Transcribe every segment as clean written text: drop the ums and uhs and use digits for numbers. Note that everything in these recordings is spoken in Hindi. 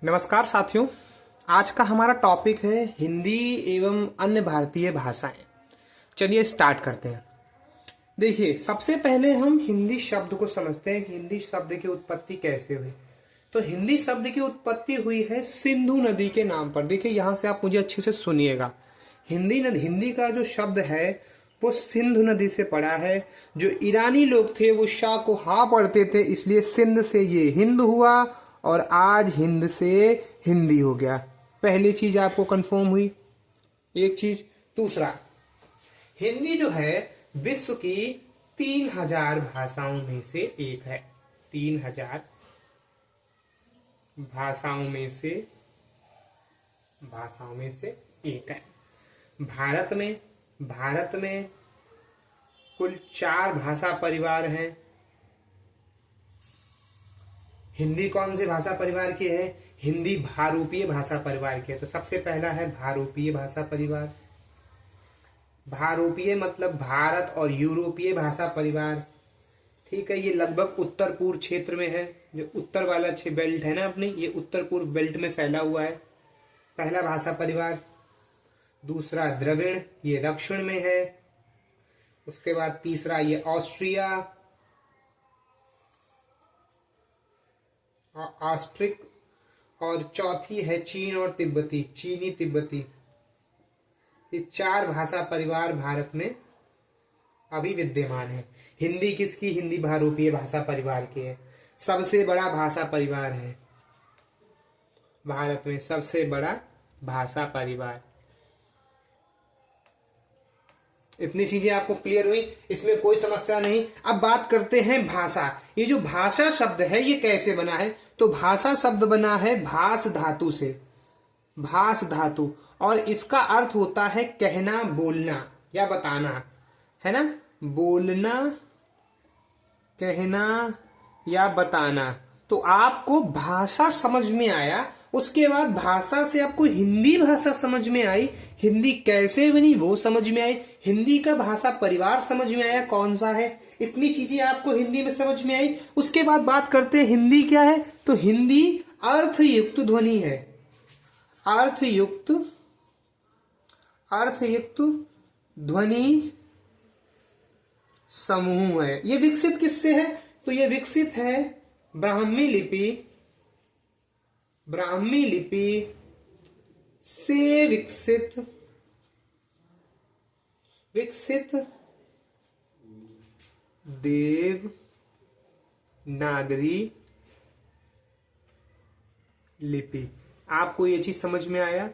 नमस्कार साथियों। आज का हमारा टॉपिक है हिंदी एवं अन्य भारतीय भाषाएं। चलिए स्टार्ट करते हैं। देखिए, सबसे पहले हम हिंदी शब्द को समझते हैं कि हिंदी शब्द की उत्पत्ति कैसे हुई। तो हिंदी शब्द की उत्पत्ति हुई है सिंधु नदी के नाम पर। देखिए, यहां से आप मुझे अच्छे से सुनिएगा। हिंदी का जो शब्द है वो सिंधु नदी से पड़ा है। जो ईरानी लोग थे वो शाह को हा पढ़ते थे, इसलिए सिंध से ये हिंद हुआ और आज हिंद से हिंदी हो गया। पहली चीज आपको कंफर्म हुई, एक चीज। दूसरा, हिंदी जो है विश्व की 3000 भाषाओं में से एक है। 3000 भाषाओं में से एक है। भारत में कुल 4 भाषा परिवार हैं। हिंदी कौन से भाषा परिवार की है? हिंदी भारूपीय भाषा परिवार की है। तो सबसे पहला है भारूपीय भाषा परिवार। भारूपीय मतलब भारत और यूरोपीय भाषा परिवार। ठीक है, ये लगभग उत्तर पूर्व क्षेत्र में है। जो उत्तर वाला बेल्ट है ना अपनी, ये उत्तर पूर्व बेल्ट में फैला हुआ है, पहला भाषा परिवार। दूसरा द्रविड़, ये दक्षिण में है। उसके बाद तीसरा ये ऑस्ट्रिया, ऑस्ट्रिक, और चौथी है चीन और तिब्बती, चीनी तिब्बती। ये 4 भाषा परिवार भारत में अभी विद्यमान है। हिंदी किसकी? हिंदी भारूपीय भाषा परिवार की है। सबसे बड़ा भाषा परिवार है भारत में, सबसे बड़ा भाषा परिवार। इतनी चीजें आपको क्लियर हुई, इसमें कोई समस्या नहीं। अब बात करते हैं भाषा। ये जो भाषा शब्द है ये कैसे बना है? तो भाषा शब्द बना है भास धातु से, भास धातु, और इसका अर्थ होता है कहना, बोलना या बताना, है ना? बोलना, कहना या बताना। तो आपको भाषा समझ में आया, उसके बाद भाषा से आपको हिंदी भाषा समझ में आई। हिंदी कैसे बनी वो समझ में आई। हिंदी का भाषा परिवार समझ में आया कौन सा है। इतनी चीजें आपको हिंदी में समझ में आई। उसके बाद बात करते हैं हिंदी क्या है। तो हिंदी अर्थयुक्त ध्वनि है। अर्थयुक्त ध्वनि समूह है। ये विकसित किससे है? तो ये विकसित है ब्राह्मी लिपि से विकसित देवनागरी लिपि। आपको ये चीज समझ में आया?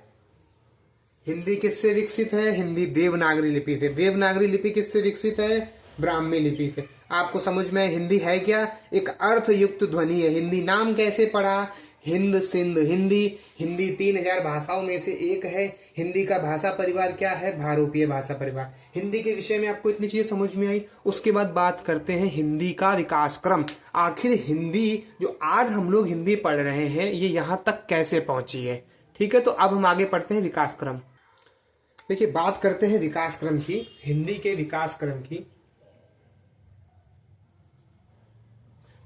हिंदी किससे विकसित है? हिंदी देवनागरी लिपि से। देवनागरी लिपि किससे विकसित है? ब्राह्मी लिपि से। आपको समझ में आया हिंदी है क्या? एक अर्थयुक्त ध्वनि है। हिंदी नाम कैसे पड़ा? हिंद सिंध हिंदी। हिंदी 3000 भाषाओं में से एक है। हिंदी का भाषा परिवार क्या है? भारूपीय भाषा परिवार। हिंदी के विषय में आपको इतनी चीजें समझ में आई। उसके बाद बात करते हैं हिंदी का विकास क्रम। आखिर हिंदी जो आज हम लोग हिंदी पढ़ रहे हैं ये यहाँ तक कैसे पहुंची है। ठीक है, तो अब हम आगे पढ़ते हैं विकास क्रम। देखिए, बात करते हैं विकास क्रम की, हिंदी के विकास क्रम की।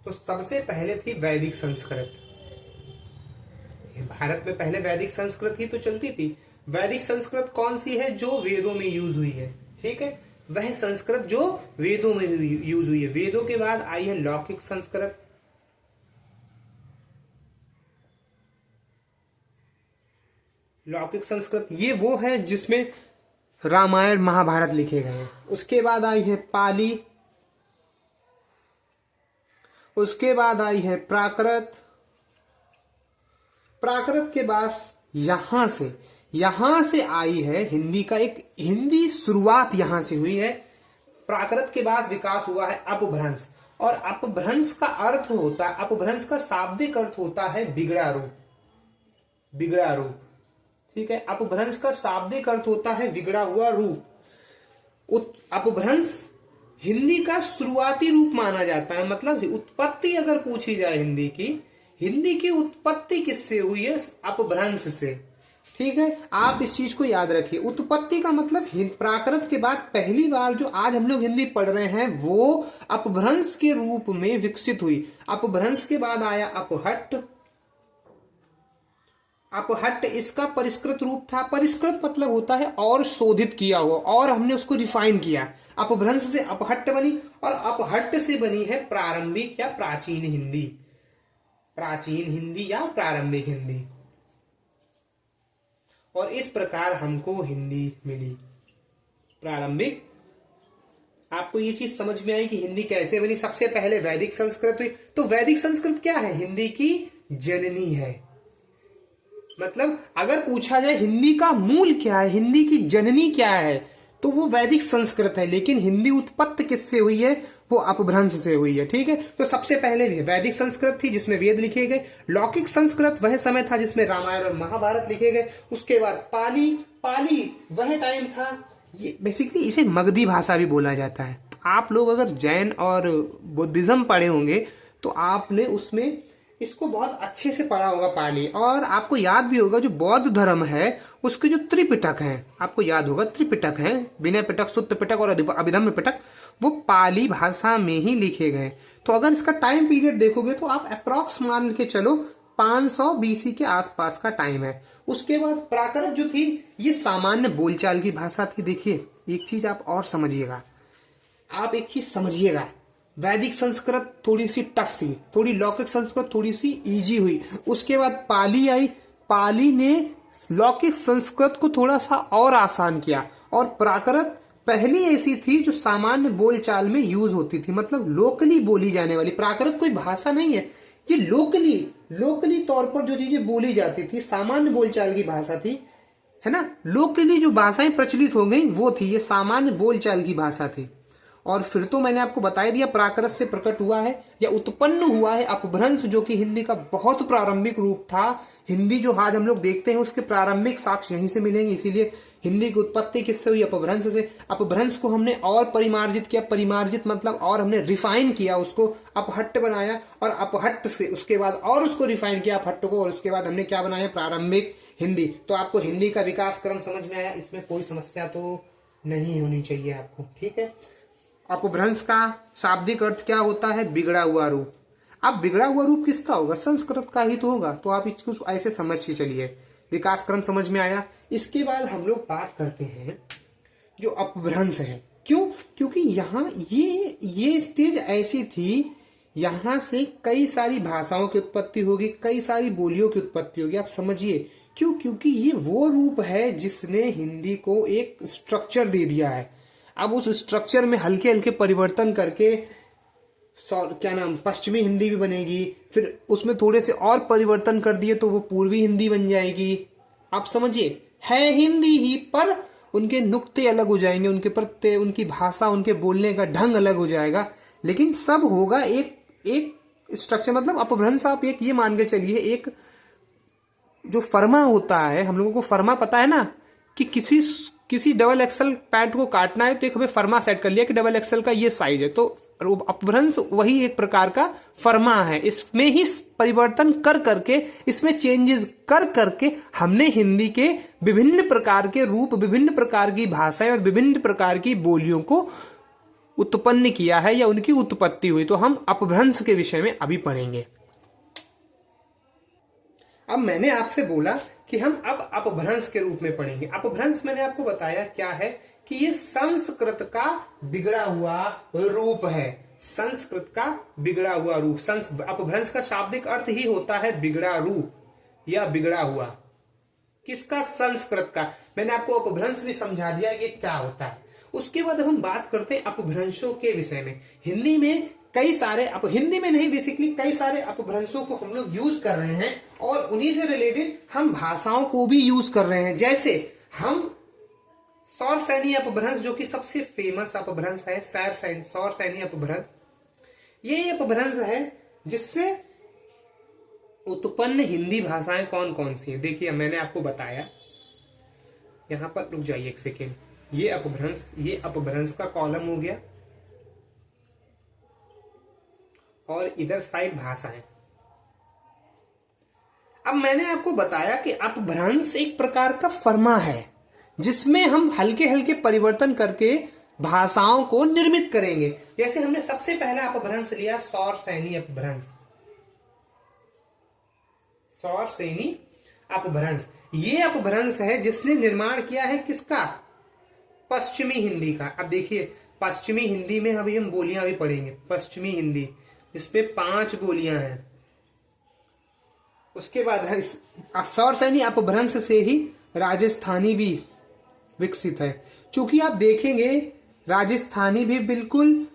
तो सबसे पहले थी वैदिक संस्कृत। भारत में पहले वैदिक संस्कृत ही तो चलती थी। वैदिक संस्कृत कौन सी है? जो वेदों में यूज हुई है। ठीक है, वह संस्कृत जो वेदों में यूज हुई है। वेदों के बाद आई है लौकिक संस्कृत। लौकिक संस्कृत ये वो है जिसमें रामायण महाभारत लिखे गए हैं। उसके बाद आई है पाली। उसके बाद आई है प्राकृत। प्राकृत के बाद यहां से आई है हिंदी का एक हिंदी शुरुआत यहां से हुई है। प्राकृत के बाद विकास हुआ है अपभ्रंश। और अपभ्रंश का अर्थ होता है, अपभ्रंश का शाब्दिक अर्थ होता है बिगड़ा रूप। बिगड़ा रूप, ठीक है। अपभ्रंश का शाब्दिक अर्थ होता है बिगड़ा हुआ रूप। अपभ्रंश हिंदी का शुरुआती रूप माना जाता है। मतलब उत्पत्ति अगर पूछी जाए हिंदी की उत्पत्ति किससे हुई है? अपभ्रंश से। ठीक है, आप इस चीज को याद रखिए। उत्पत्ति का मतलब प्राकृत के बाद पहली बार जो आज हम लोग हिंदी पढ़ रहे हैं वो अपभ्रंश के रूप में विकसित हुई। अपभ्रंश के बाद आया अपहट्ट। अपहट्ट इसका परिष्कृत रूप था। परिष्कृत मतलब होता है और शोधित किया हुआ, और हमने उसको रिफाइन किया। अपभ्रंश से अपहट्ट बनी, और अपहट्ट से बनी है प्रारंभिक या प्राचीन हिंदी। प्राचीन हिंदी या प्रारंभिक हिंदी। और इस प्रकार हमको हिंदी मिली प्रारंभिक। आपको ये चीज समझ में आई कि हिंदी कैसे बनी। सबसे पहले वैदिक संस्कृत हुई। तो वैदिक संस्कृत क्या है? हिंदी की जननी है। मतलब अगर पूछा जाए हिंदी का मूल क्या है, हिंदी की जननी क्या है, तो वो वैदिक संस्कृत है। लेकिन हिंदी उत्पत्ति किससे हुई है? वो अपभ्रंश से हुई है। ठीक है, तो सबसे पहले वैदिक संस्कृत थी जिसमें वेद लिखे गए। लौकिक संस्कृत वह समय था जिसमें रामायण और महाभारत लिखे गए। उसके बाद पाली। पाली वह टाइम था, ये बेसिकली इसे मगधी भाषा भी बोला जाता है। आप लोग अगर जैन और बुद्धिज्म पढ़े होंगे तो आपने उसमें इसको बहुत अच्छे से पढ़ा होगा पाली। और आपको याद भी होगा जो बौद्ध धर्म है उसके जो त्रिपिटक हैं, आपको याद होगा त्रिपिटक हैं, विनय पिटक, सुत्त पिटक और अभिधम्म पिटक, वो पाली भाषा में ही लिखे गए। तो अगर इसका टाइम पीरियड देखोगे तो आप अप्रॉक्स मान के चलो 500 बीसी के आसपास का टाइम है। उसके बाद प्राकृत जो थी ये सामान्य बोलचाल की भाषा थी। देखिए एक चीज आप और समझिएगा, आप एक चीज समझिएगा, वैदिक संस्कृत थोड़ी सी टफ थी, थोड़ी लौकिक संस्कृत थोड़ी सी इजी हुई। उसके बाद पाली आई। पाली ने लौकिक संस्कृत को थोड़ा सा और आसान किया। और प्राकृत पहली ऐसी थी जो सामान्य बोलचाल में यूज होती थी, मतलब लोकली बोली जाने वाली। प्राकृत कोई भाषा नहीं है, ये लोकली तौर पर जो चीजें बोली जाती थी, सामान्य बोलचाल की भाषा थी, है ना। लोकली जो भाषाएं प्रचलित हो गई वो थी, ये सामान्य बोलचाल की भाषा थी। और फिर तो मैंने आपको बता दिया प्राकृत से प्रकट हुआ है या उत्पन्न हुआ है अपभ्रंश, जो कि हिंदी का बहुत प्रारंभिक रूप था। हिंदी जो आज हम लोग देखते हैं उसके प्रारंभिक साक्ष्य यहीं से मिलेंगे। इसीलिए हिंदी की उत्पत्ति किससे हुई? अपभ्रंश से। अपभ्रंश को हमने और परिमार्जित किया, परिमार्जित मतलब और हमने रिफाइन किया, उसको अपहट्ट बनाया। और अपहट्ट से उसके बाद और उसको रिफाइन किया अपहट्ट को, और उसके बाद हमने क्या बनाया? प्रारंभिक हिंदी। तो आपको हिंदी का विकास क्रम समझ में आया, इसमें कोई समस्या तो नहीं होनी चाहिए आपको। ठीक है, अपभ्रंश का शाब्दिक अर्थ क्या होता है? बिगड़ा हुआ रूप। अब बिगड़ा हुआ रूप किसका होगा? संस्कृत का ही तो होगा। तो आप इसको ऐसे समझ के चलिए, विकास क्रम समझ में आया। इसके बाद हम लोग बात करते हैं जो अपभ्रंश है। क्यों? क्योंकि यहाँ ये स्टेज ऐसी थी, यहां से कई सारी भाषाओं की उत्पत्ति होगी, कई सारी बोलियों की उत्पत्ति होगी। आप समझिए क्यों? क्योंकि ये वो रूप है जिसने हिंदी को एक स्ट्रक्चर दे दिया है। अब उस स्ट्रक्चर में हल्के हल्के परिवर्तन करके क्या नाम पश्चिमी हिंदी भी बनेगी, फिर उसमें थोड़े से और परिवर्तन कर दिए तो वो पूर्वी हिंदी बन जाएगी। आप समझिए, है हिंदी ही पर उनके नुक्ते अलग हो जाएंगे, उनके प्रत्यय, उनकी भाषा, उनके बोलने का ढंग अलग हो जाएगा, लेकिन सब होगा एक स्ट्रक्चर। मतलब अपभ्रंश आप एक ये मान के चलिए, एक जो फर्मा होता है, हम लोगों को फर्मा पता है ना, कि किसी डबल एक्सल पैंट को काटना है तो एक हमें फर्मा सेट कर लिया कि डबल एक्सल का ये साइज है, तो अपभ्रंश वही एक प्रकार का फर्मा है। इसमें ही परिवर्तन कर करके, इसमें चेंजेस कर करके हमने हिंदी के विभिन्न प्रकार के रूप, विभिन्न प्रकार की भाषाएं और विभिन्न प्रकार की बोलियों को उत्पन्न किया है या उनकी उत्पत्ति हुई। तो हम अपभ्रंश के विषय में अभी पढ़ेंगे। अब मैंने आपसे बोला कि हम अब अपभ्रंश के रूप में पढ़ेंगे। अपभ्रंश मैंने आपको बताया क्या है कि ये संस्कृत का बिगड़ा हुआ रूप है। संस्कृत का बिगड़ा हुआ रूप। अपभ्रंश का शाब्दिक अर्थ ही होता है बिगड़ा रूप या बिगड़ा हुआ। किसका? संस्कृत का। मैंने आपको अपभ्रंश भी समझा दिया कि क्या होता है। उसके बाद हम बात करते हैं अपभ्रंशों के विषय में। हिंदी में कई सारे हिंदी में नहीं, बेसिकली कई सारे अपभ्रंशों को हम लोग यूज कर रहे हैं और उन्हीं से रिलेटेड हम भाषाओं को भी यूज कर रहे हैं। जैसे हम सौर सैनी अपभ्रंश, जो कि सबसे फेमस अपभ्रंश है, सौर सैनी अपभ्रंश, ये अपभ्रंश है जिससे उत्पन्न हिंदी भाषाएं कौन कौन सी हैं। देखिए मैंने आपको बताया, यहां पर रुक जाइए एक सेकेंड। ये अपभ्रंश का कॉलम हो गया और इधर साइड भाषाएं। अब मैंने आपको बताया कि अपभ्रंश एक प्रकार का फर्मा है जिसमें हम हल्के हल्के परिवर्तन करके भाषाओं को निर्मित करेंगे। जैसे हमने सबसे पहला अपभ्रंश लिया सौर सैनी अपभ्रंश। सौर सैनी अपभ्रंश। ये अपभ्रंश है जिसने निर्माण किया है किसका? पश्चिमी हिंदी का। अब देखिए पश्चिमी हिंदी में अभी हम बोलियां भी पढ़ेंगे। पश्चिमी हिंदी जिसपे 5 बोलियां हैं। उसके बाद है सौरसैनी अपभ्रंश से ही राजस्थानी भी विकसित है। चूंकि आप देखेंगे राजस्थानी भी बिल्कुल,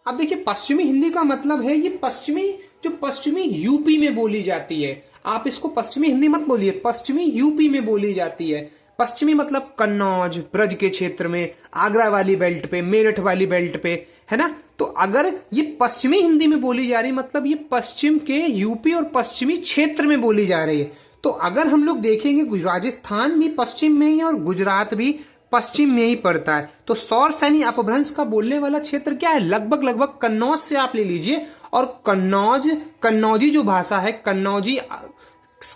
अब देखिए पश्चिमी हिंदी का मतलब है ये पश्चिमी, जो पश्चिमी यूपी में बोली जाती है। आप इसको पश्चिमी हिंदी मत बोलिए, पश्चिमी यूपी में बोली जाती है। पश्चिमी मतलब कन्नौज, ब्रज के क्षेत्र में, आगरा वाली बेल्ट पे, मेरठ वाली बेल्ट पे, है ना। तो अगर ये पश्चिमी हिंदी में बोली जा रही मतलब ये पश्चिम के यूपी और पश्चिमी क्षेत्र में बोली जा रही है। तो अगर हम लोग देखेंगे राजस्थान भी पश्चिम में ही है और गुजरात भी पश्चिम में ही पड़ता है। तो सौरसैनी अपभ्रंश का बोलने वाला क्षेत्र क्या है? लगभग कन्नौज से आप ले लीजिए, और कन्नौजी जो भाषा है, कन्नौजी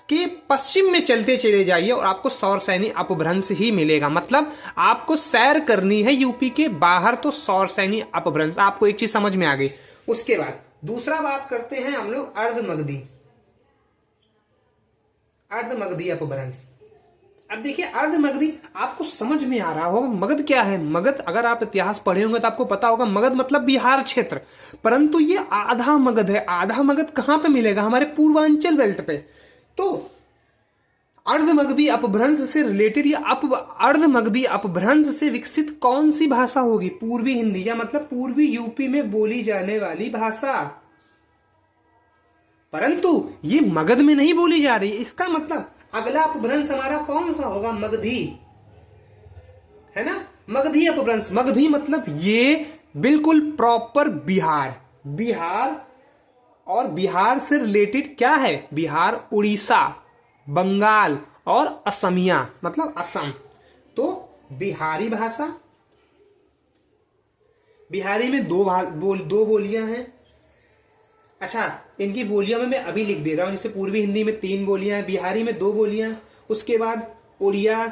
के पश्चिम में चलते चले जाइए और आपको सौरसैनी अपभ्रंश ही मिलेगा। मतलब आपको सैर करनी है यूपी के बाहर तो सौरसैनी अपभ्रंश। आपको एक चीज समझ में आ गई। उसके बाद दूसरा बात करते हैं हम लोग अर्धमगधी अपभ्रंश। अब देखिए अर्धमगधी आपको समझ में आ रहा होगा मगध क्या है। मगध अगर आप इतिहास पढ़े होंगे तो आपको पता होगा मगध मतलब बिहार क्षेत्र, परंतु ये आधा मगध है। आधा मगध कहां पे मिलेगा? हमारे पूर्वांचल बेल्ट पे। तो अर्धमगधी अपभ्रंश से रिलेटेड या अर्धमगधी अपभ्रंश से विकसित कौन सी भाषा होगी? पूर्वी हिंदी, या मतलब पूर्वी यूपी में बोली जाने वाली भाषा। परंतु ये मगध में नहीं बोली जा रही। इसका मतलब अगला अपभ्रंश हमारा कौन सा होगा? मगधी, है ना। मगधी अपभ्रंश। मगधी मतलब ये बिल्कुल प्रॉपर बिहार और बिहार से रिलेटेड क्या है? बिहार, उड़ीसा, बंगाल और असमिया मतलब असम। तो बिहारी भाषा, बिहारी में दो बोलियां हैं। अच्छा, इनकी बोलियों में मैं अभी लिख दे रहा हूं। जैसे पूर्वी हिंदी में 3 बोलियां हैं, बिहारी में 2 बोलियां। उसके बाद उड़िया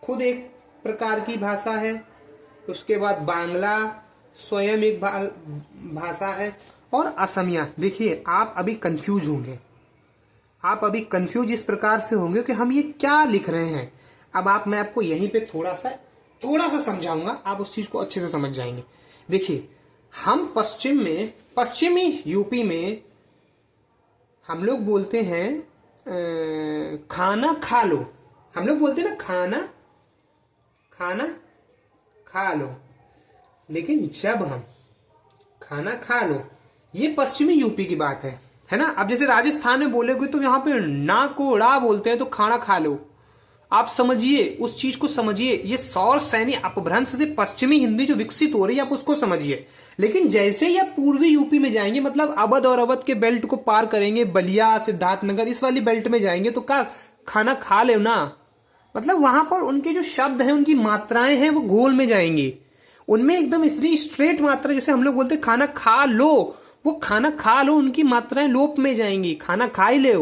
खुद एक प्रकार की भाषा है। उसके बाद बांग्ला स्वयं एक भाषा है, और असमिया। देखिए आप अभी कंफ्यूज होंगे, आप अभी कंफ्यूज इस प्रकार से होंगे कि हम ये क्या लिख रहे हैं। अब मैं आपको यहीं पे थोड़ा सा समझाऊंगा, आप उस चीज को अच्छे से समझ जाएंगे। देखिए हम पश्चिमी यूपी में हम लोग बोलते हैं खाना खा लो। हम लोग बोलते हैं ना खाना खा लो। लेकिन जब हम खाना खा लो, ये पश्चिमी यूपी की बात है ना। अब जैसे राजस्थान में बोलेगे तो यहाँ पे ना को ड़ा बोलते हैं, तो खाना खा लो। आप समझिए, उस चीज को समझिए। ये सौरसैनी अपभ्रंश से पश्चिमी हिंदी जो विकसित हो रही है आप उसको समझिए। लेकिन जैसे ही आप पूर्वी यूपी में जाएंगे, मतलब अवध और अवध के बेल्ट को पार करेंगे, बलिया, सिद्धार्थनगर, इस वाली बेल्ट में जाएंगे, तो क्या खाना खा ले ना, मतलब वहां पर उनके जो शब्द हैं, उनकी मात्राएं हैं, वो गोल में जाएंगी। उनमें एकदम इसलिए स्ट्रेट मात्रा, जैसे हम लोग बोलते हैं खाना खा लो, वो खाना खा लो उनकी मात्राएं लोप में जाएंगी। खाना खा ही ले,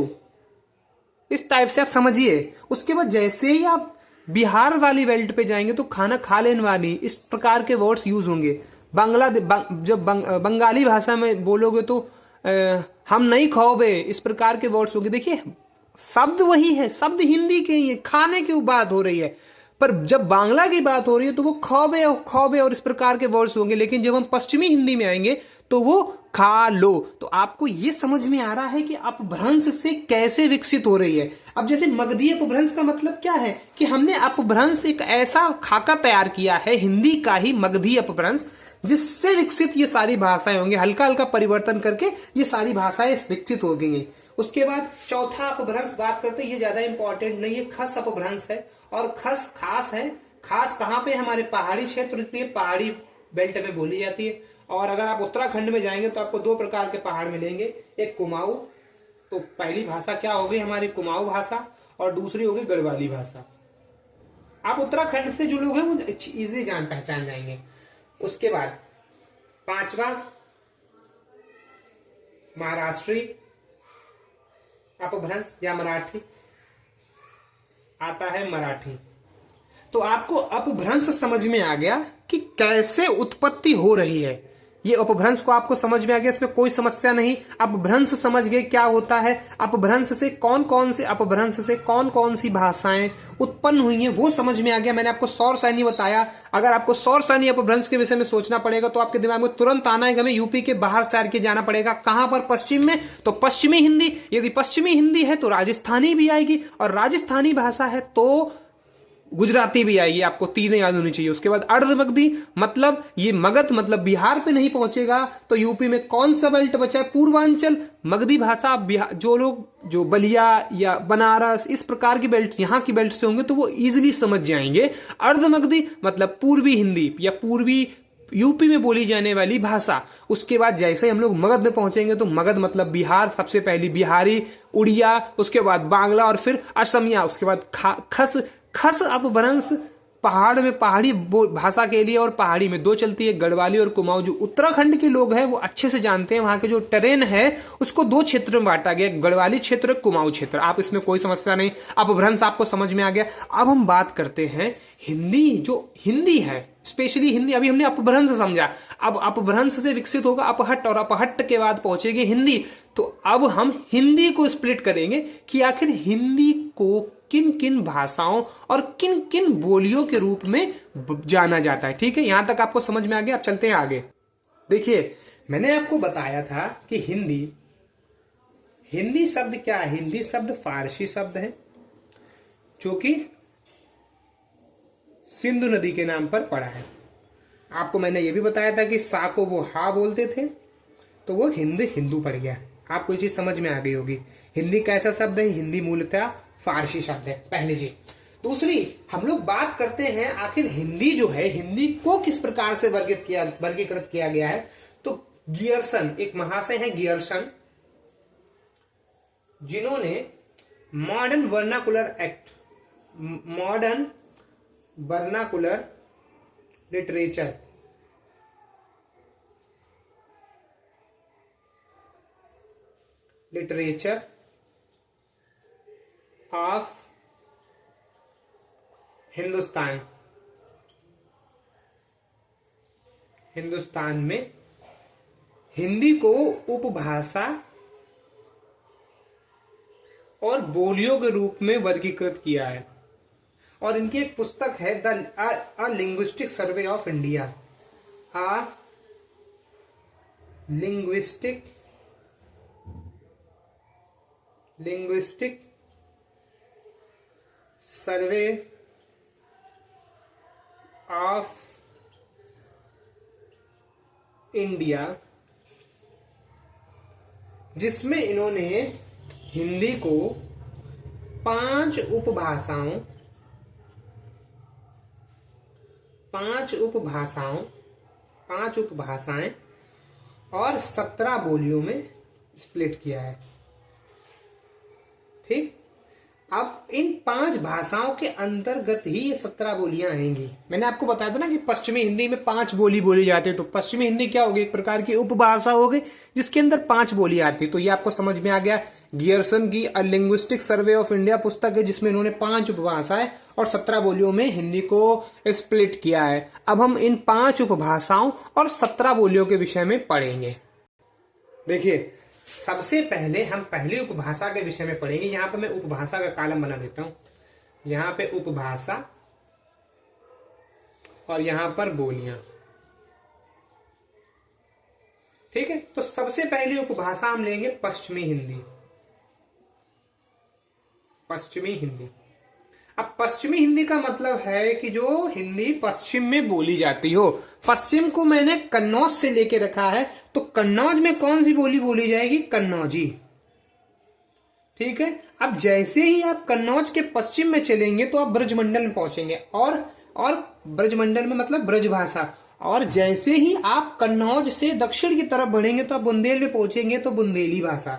इस टाइप से आप समझिए। उसके बाद जैसे ही आप बिहार वाली बेल्ट पे जाएंगे तो खाना खा लेने वाली, इस प्रकार के वर्ड्स यूज होंगे। जब बंगाली भाषा में बोलोगे तो हम नहीं खाओगे, इस प्रकार के वर्ड्स होंगे। देखिए शब्द वही है, शब्द हिंदी के ही है, खाने की बात हो रही है, पर जब बांग्ला की बात हो रही है तो वो खौबे और इस प्रकार के वर्ड्स होंगे। लेकिन जब हम पश्चिमी हिंदी में आएंगे तो वो खा लो। तो आपको ये समझ में आ रहा है कि अपभ्रंश से कैसे विकसित हो रही है। अब जैसे मगधी अपभ्रंश का मतलब क्या है कि हमने अपभ्रंश एक ऐसा खाका तैयार किया है हिंदी का ही, मगधी अपभ्रंश, जिससे विकसित ये सारी भाषाएं होंगी। हल्का हल्का परिवर्तन करके ये सारी भाषाएं विकसित हो गई हैं। उसके बाद चौथा अपभ्रंश बात करते हैं, ये ज्यादा इंपॉर्टेंट नहीं है, खस अपभ्रंश है। और खस खास है। खास कहां पे? हमारे पहाड़ी क्षेत्र, पहाड़ी बेल्ट में बोली जाती है। और अगर आप उत्तराखंड में जाएंगे तो आपको 2 प्रकार के पहाड़ मिलेंगे, एक कुमाऊं, तो पहली भाषा क्या होगी हमारी? कुमाऊं भाषा, और दूसरी होगी गढ़वाली भाषा। आप उत्तराखंड से जो लोग हैं वो इजीली जान पहचान जाएंगे। उसके बाद 5वां महाराष्ट्री अपभ्रंश या मराठी आता है, मराठी। तो आपको अपभ्रंश समझ में आ गया कि कैसे उत्पत्ति हो रही है। ये अपभ्रंश को आपको समझ में आ गया, इसमें कोई समस्या नहीं। अपभ्रंश समझ गए क्या होता है, अपभ्रंश से कौन कौन सी भाषाएं उत्पन्न हुई हैं वो समझ में आ गया। मैंने आपको सौर सैनी बताया। अगर आपको सौर सैनी अपभ्रंश के विषय में सोचना पड़ेगा तो आपके दिमाग में तुरंत आना है कि हमें यूपी के बाहर से आके जाना पड़ेगा। कहां पर? पश्चिम में। तो पश्चिमी हिंदी, यदि पश्चिमी हिंदी है तो राजस्थानी भी आएगी, और राजस्थानी भाषा है तो गुजराती भी आएगी। आपको तीन याद होनी चाहिए। उसके बाद अर्ध मगधी, मतलब ये मगध मतलब बिहार पे नहीं पहुंचेगा तो यूपी में कौन सा बेल्ट बचा है? पूर्वांचल। मगधी भाषा बिहार, जो लोग जो बलिया या बनारस इस प्रकार की बेल्ट, यहाँ की बेल्ट से होंगे तो वो इजिली समझ जाएंगे। अर्ध मगधी मतलब पूर्वी हिंदी या पूर्वी यूपी में बोली जाने वाली भाषा। उसके बाद जैसे हम लोग मगध में पहुंचेंगे तो मगध मतलब बिहार, सबसे पहली बिहारी, उड़िया, उसके बाद बांग्ला और फिर असमिया। उसके बाद खस अपभ्रंश पहाड़ में पहाड़ी भाषा के लिए, और पहाड़ी में दो चलती है, गढ़वाली और कुमाऊं। जो उत्तराखंड के लोग हैं वो अच्छे से जानते हैं, वहां के जो टेरेन है उसको दो क्षेत्र में बांटा गया, गढ़वाली क्षेत्र, कुमाऊं क्षेत्र। आप इसमें कोई समस्या नहीं, अपभ्रंश आपको समझ में आ गया। अब हम बात करते हैं हिंदी। जो हिंदी है स्पेशली हिंदी, अभी हमने अपभ्रंश समझा, अब अपभ्रंश से विकसित होगा अपहट्ट, और अपहट्ट के बाद पहुंचेगी हिंदी। तो अब हम हिंदी को स्प्लिट करेंगे कि आखिर हिंदी को किन किन भाषाओं और किन किन बोलियों के रूप में जाना जाता है। ठीक है, यहां तक आपको समझ में आ गया। अब चलते हैं आगे। देखिए, मैंने आपको बताया था कि हिंदी शब्द क्या है? हिंदी शब्द फारसी शब्द है जो कि सिंधु नदी के नाम पर पड़ा है। आपको मैंने यह भी बताया था कि सा को वो हा बोलते थे तो वो हिंदू पड़ गया। आपको ये चीज समझ में आ गई होगी। हिंदी कैसा शब्द है? हिंदी मूलतः फारसी शब्द है, पहली चीज। दूसरी, हम लोग बात करते हैं आखिर हिंदी जो है, हिंदी को किस प्रकार से वर्गीकृत किया गया है। तो गियर्सन, एक महाशय है गियर्सन, जिन्होंने modern vernacular act, modern vernacular literature of Hindustan में हिंदी को उपभाषा और बोलियों के रूप में वर्गीकृत किया है। और इनकी एक पुस्तक है the linguistic survey of India, a linguistic survey of India, जिसमें इन्होंने हिंदी को 5 उपभाषाएं और 17 बोलियों में स्प्लिट किया है। ठीक, अब इन 5 भाषाओं के अंतर्गत ही ये 17 बोलियां आएंगी। मैंने आपको बताया था ना कि पश्चिमी हिंदी में 5 बोली बोली जाती है। तो पश्चिमी हिंदी क्या होगी? एक प्रकार की उपभाषा होगी जिसके अंदर 5 बोली आती है। तो ये आपको समझ में आ गया। गियर्सन की अ लिंग्विस्टिक सर्वे ऑफ इंडिया पुस्तक है जिसमें इन्होंने 5 उपभाषाएं और 17 बोलियों में हिंदी को स्प्लिट किया है। अब हम इन 5 उपभाषाओं और 17 बोलियों के विषय में पढ़ेंगे। देखिए, सबसे पहले हम पहली उपभाषा के विषय में पढ़ेंगे। यहां पर मैं उपभाषा का कॉलम बना देता हूं। यहां पे उपभाषा और यहां पर बोलियां। ठीक है, तो सबसे पहली उपभाषा हम लेंगे पश्चिमी हिंदी। अब पश्चिमी हिंदी का मतलब है कि जो हिंदी पश्चिम में बोली जाती हो। पश्चिम को मैंने कन्नौज से लेके रखा है, तो कन्नौज में कौन सी बोली बोली जाएगी? कन्नौजी। ठीक है, अब जैसे ही आप कन्नौज के पश्चिम में चलेंगे तो आप ब्रजमंडल में पहुंचेंगे, और ब्रजमंडल में मतलब ब्रजभाषा। और जैसे ही आप कन्नौज से दक्षिण की तरफ बढ़ेंगे तो आप बुंदेल में पहुंचेंगे तो बुंदेली भाषा।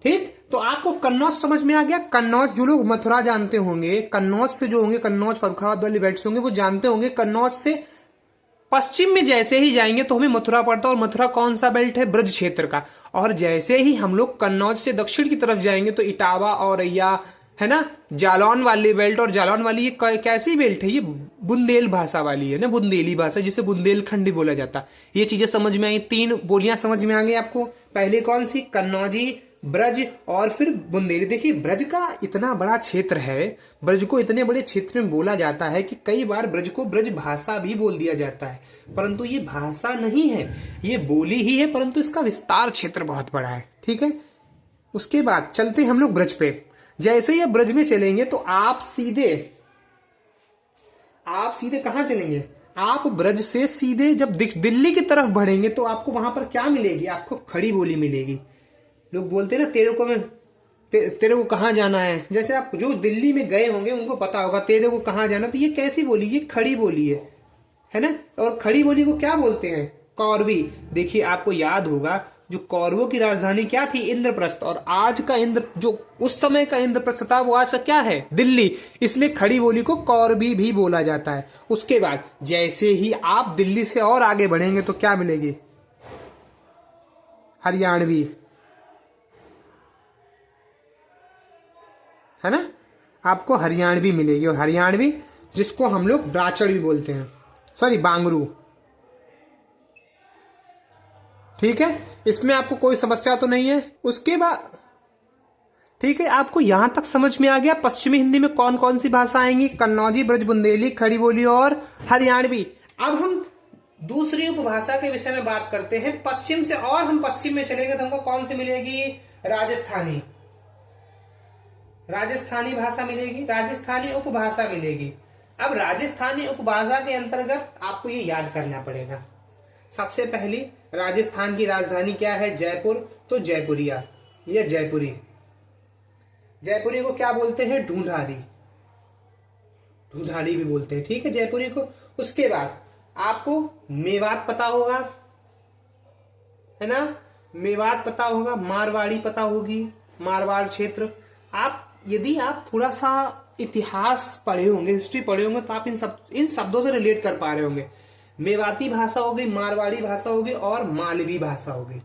ठीक, तो आपको कन्नौज समझ में आ गया। कन्नौज, जो लोग मथुरा जानते होंगे, कन्नौज से जो होंगे, कन्नौज फर्रुखाबाद वाली बेल्ट से होंगे, वो जानते होंगे कन्नौज से पश्चिम में जैसे ही जाएंगे तो हमें मथुरा पड़ता है। और मथुरा कौन सा बेल्ट है? ब्रज क्षेत्र का। और जैसे ही हम लोग कन्नौज से दक्षिण की तरफ जाएंगे तो इटावा, औरैया, है ना। जालौन वाली बेल्ट और जालौन वाली ये कैसी बेल्ट है, ये बुंदेल भाषा वाली है ना, बुंदेली भाषा जिसे बुंदेलखंड भी बोला जाता। ये चीजें समझ में आई, 3 बोलियां समझ में आ गई आपको। पहले कौन सी, कन्नौजी, ब्रज और फिर बुंदेली। देखिए ब्रज का इतना बड़ा क्षेत्र है, ब्रज को इतने बड़े क्षेत्र में बोला जाता है कि कई बार ब्रज को ब्रज भाषा भी बोल दिया जाता है, परंतु ये भाषा नहीं है, ये बोली ही है, परंतु इसका विस्तार क्षेत्र बहुत बड़ा है। ठीक है, उसके बाद चलते हम लोग ब्रज पे। जैसे ही ब्रज में चलेंगे तो आप सीधे कहां चलेंगे, आप ब्रज से सीधे जब दिल्ली की तरफ बढ़ेंगे तो आपको वहां पर क्या मिलेगी, आपको खड़ी बोली मिलेगी। लोग बोलते हैं ना तेरे को कहां जाना है, जैसे आप जो दिल्ली में गए होंगे उनको पता होगा तेरे को कहां जाना, तो ये कैसी बोली, ये खड़ी बोली है ना। और खड़ी बोली को क्या बोलते हैं, कौरवी। देखिए आपको याद होगा जो कौरवों की राजधानी क्या थी, इंद्रप्रस्थ, और आज का जो उस समय का इंद्रप्रस्थ था वो आज का क्या है, दिल्ली। इसलिए खड़ी बोली को कौरवी भी बोला जाता है। उसके बाद जैसे ही आप दिल्ली से और आगे बढ़ेंगे तो क्या मिलेगी, हरियाणवी, है ना, आपको हरियाणवी मिलेगी। और हरियाणवी जिसको हम लोग ब्राचड़ भी बोलते हैं, सॉरी बांगरू। ठीक है, इसमें आपको कोई समस्या तो नहीं है। उसके बाद ठीक है, आपको यहां तक समझ में आ गया पश्चिमी हिंदी में कौन कौन सी भाषा आएंगी, कन्नौजी, ब्रज बुंदेली, खड़ी बोली और हरियाणवी। अब हम दूसरी उपभाषा के विषय में बात करते हैं पश्चिम से, और हम पश्चिम में चलेंगे तो हमको कौन सी मिलेगी, राजस्थानी भाषा मिलेगी, राजस्थानी उपभाषा मिलेगी। अब राजस्थानी उपभाषा के अंतर्गत आपको ये याद करना पड़ेगा। सबसे पहली, राजस्थान की राजधानी क्या है, जयपुर, तो जयपुरिया या जयपुरी। जयपुरी को क्या बोलते हैं, ढूंढारी भी बोलते हैं। ठीक है, जयपुरी को। उसके बाद आपको मेवात पता होगा, है ना, मेवात पता होगा, मारवाड़ी पता होगी, मारवाड़ क्षेत्र। आप यदि आप थोड़ा सा इतिहास पढ़े होंगे, हिस्ट्री पढ़े होंगे, तो आप इन शब्दों से रिलेट कर पा रहे होंगे। मेवाती भाषा हो गई, मारवाड़ी भाषा होगी और मालवी भाषा होगी।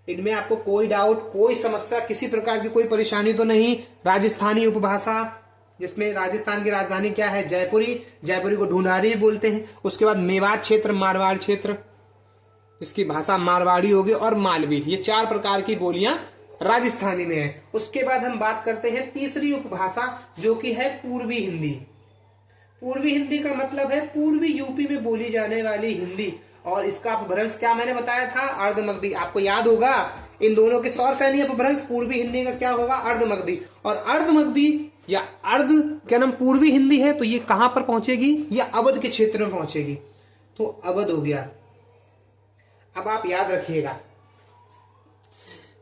इनमें आपको कोई डाउट, कोई समस्या, किसी प्रकार की कोई परेशानी तो नहीं। राजस्थानी उपभाषा जिसमें राजस्थान की राजधानी क्या है, जयपुरी को ढूंढारी बोलते हैं। उसके बाद मेवात क्षेत्र, मारवाड़ क्षेत्र, इसकी भाषा मारवाड़ी होगी, और मालवी। ये 4 प्रकार की बोलियां राजस्थानी में है। उसके बाद हम बात करते हैं तीसरी उपभाषा जो कि है पूर्वी हिंदी। पूर्वी हिंदी का मतलब है पूर्वी यूपी में बोली जाने वाली हिंदी, और इसका अपभ्रंश क्या मैंने बताया था, अर्धमगधी। आपको याद होगा इन दोनों के सौर सैन्य अपभ्रंश, पूर्वी हिंदी का क्या होगा, अर्धमगधी। और अर्धमगधी या अर्ध क्या नाम पूर्वी हिंदी है, तो ये कहां पर पहुंचेगी, ये अवध के क्षेत्र में पहुंचेगी, तो अवध हो गया। अब आप याद रखिएगा,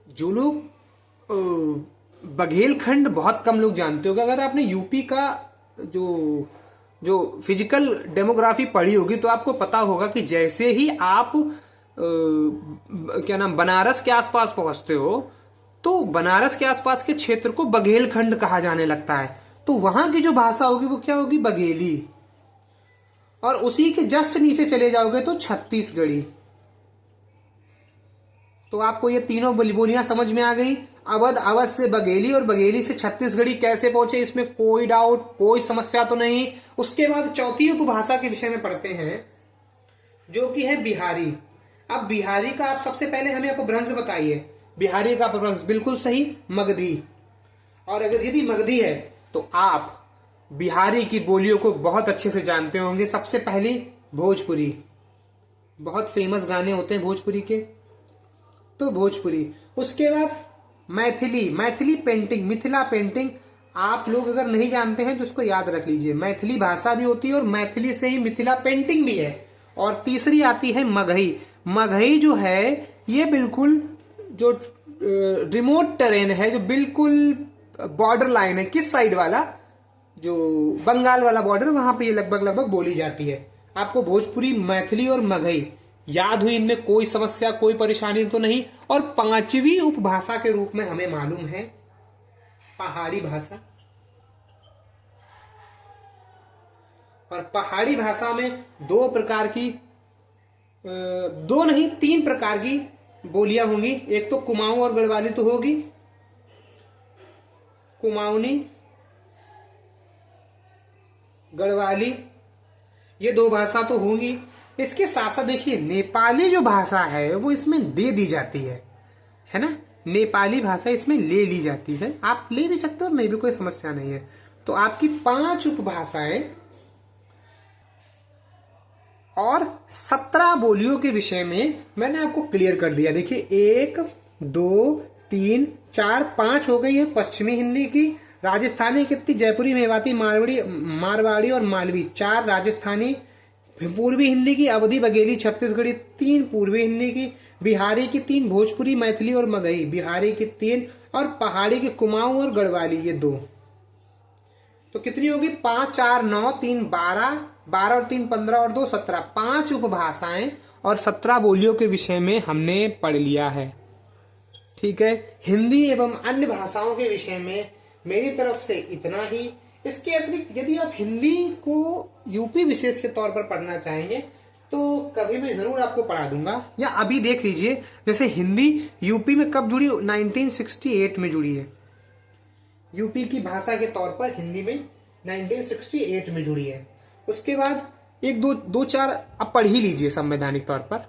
जो लोग बघेलखंड बहुत कम लोग जानते होगा। अगर आपने यूपी का जो फिजिकल डेमोग्राफी पढ़ी होगी तो आपको पता होगा कि जैसे ही आप क्या नाम बनारस के आसपास पहुंचते हो तो बनारस के आसपास के क्षेत्र को बघेलखंड कहा जाने लगता है। तो वहां की जो भाषा होगी वो क्या होगी, बघेली। और उसी के जस्ट नीचे चले जाओगे तो छत्तीसगढ़ी। तो आपको ये तीनों बोलियां समझ में आ गई। अवध से बघेली और बघेली से छत्तीसगढ़ी कैसे पहुंचे, इसमें कोई डाउट, कोई समस्या तो नहीं। उसके बाद चौथी उपभाषा के विषय में पढ़ते हैं जो कि है बिहारी। अब बिहारी का आप सबसे पहले हमें अपभ्रंश बताइए। बिहारी का अपभ्रंश बिल्कुल सही, मगधी। और अगर यदि मगधी है तो आप बिहारी की बोलियों को बहुत अच्छे से जानते होंगे। सबसे पहली भोजपुरी, बहुत फेमस गाने होते हैं भोजपुरी के, तो भोजपुरी। उसके बाद मैथिली पेंटिंग, मिथिला पेंटिंग। आप लोग अगर नहीं जानते हैं तो इसको याद रख लीजिए, मैथिली भाषा भी होती है और मैथिली से ही मिथिला पेंटिंग भी है। और तीसरी आती है मगही। मगही जो है ये बिल्कुल जो रिमोट टेरेन है, जो बिल्कुल बॉर्डर लाइन है, किस साइड वाला, जो बंगाल वाला बॉर्डर, वहां पे ये लगभग बोली जाती है। आपको भोजपुरी, मैथिली और मगही याद हुई, इनमें कोई समस्या, कोई परेशानी तो नहीं। और 5वीं उपभाषा के रूप में हमें मालूम है पहाड़ी भाषा। और पहाड़ी भाषा में 3 प्रकार की बोलियां होंगी। एक तो कुमाऊं और गढ़वाली तो होगी, कुमाऊनी, गढ़वाली, ये 2 भाषा तो होंगी। इसके साथ साथ देखिए नेपाली जो भाषा है वो इसमें दे दी जाती है ना। नेपाली भाषा इसमें ले ली जाती है, आप ले भी सकते हो और नहीं भी, कोई समस्या नहीं है। तो आपकी 5 उपभाषाएं और 17 बोलियों के विषय में मैंने आपको क्लियर कर दिया। देखिए 1 2 3 4 5 हो गई है पश्चिमी हिंदी की। राजस्थानी कितनी? जयपुरी, मेवाती, मारवाड़ी और मालवी 4 राजस्थानी। पूर्वी हिंदी की अवधी, बघेली, छत्तीसगढ़ी 3 पूर्वी हिंदी की। बिहारी की 3, भोजपुरी, मैथिली और मगही बिहारी की 3, और पहाड़ी की कुमाऊं और गढ़वाली ये 2। तो कितनी होगी? 5 4 9 3 12, 12 और 3 15 और 2 17। 5 उपभाषाएं और 17 बोलियों के विषय में हमने पढ़ लिया है। ठीक है, हिंदी एवं अन्य भाषाओं के विषय में मेरी तरफ से इतना ही। इसके अतिरिक्त यदि आप हिंदी को यूपी विशेष के तौर पर पढ़ना चाहेंगे तो कभी मैं जरूर आपको पढ़ा दूंगा। या अभी देख लीजिए, जैसे हिंदी यूपी में कब जुड़ी? 1968 में जुड़ी है। यूपी की भाषा के तौर पर हिंदी में 1968 में जुड़ी है। उसके बाद 1 2 4 अब पढ़ ही लीजिए संवैधानिक तौर पर।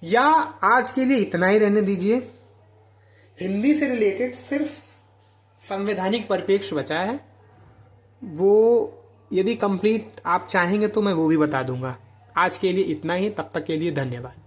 या आज के लिए इतना ही रहने दीजिए। हिंदी से रिलेटेड सिर्फ संवैधानिक परिप्रेक्ष्य बचा है, वो यदि कंप्लीट आप चाहेंगे तो मैं वो भी बता दूंगा। आज के लिए इतना ही, तब तक के लिए धन्यवाद।